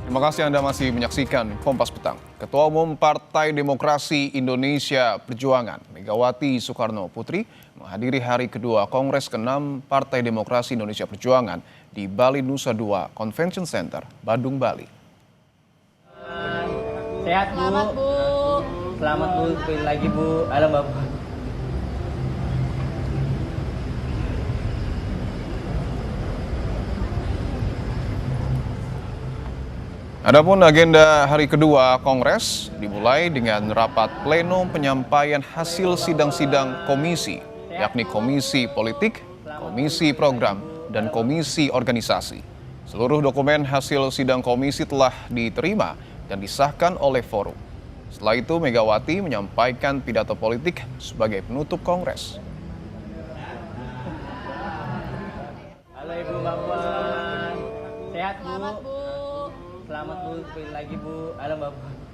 Terima kasih Anda masih menyaksikan Kompas Petang. Ketua Umum Partai Demokrasi Indonesia Perjuangan, Megawati Soekarno Putri, menghadiri hari kedua Kongres ke-6 Partai Demokrasi Indonesia Perjuangan di Bali Nusa Dua Convention Center, Badung, Bali. Sehat, Bu. Selamat, Bu. Selamat, Bu. Sekali lagi, Bu. Halo, Bapak. Adapun agenda hari kedua Kongres dimulai dengan rapat pleno penyampaian hasil sidang-sidang komisi, yakni Komisi Politik, Komisi Program, dan Komisi Organisasi. Seluruh dokumen hasil sidang komisi telah diterima dan disahkan oleh forum. Setelah itu Megawati menyampaikan pidato politik sebagai penutup Kongres. Halo, Ibu Bapak. Sehat, Bu. Selamat, Bu. Selamat, Bu. Sekali lagi, Bu. Halo, Bapak.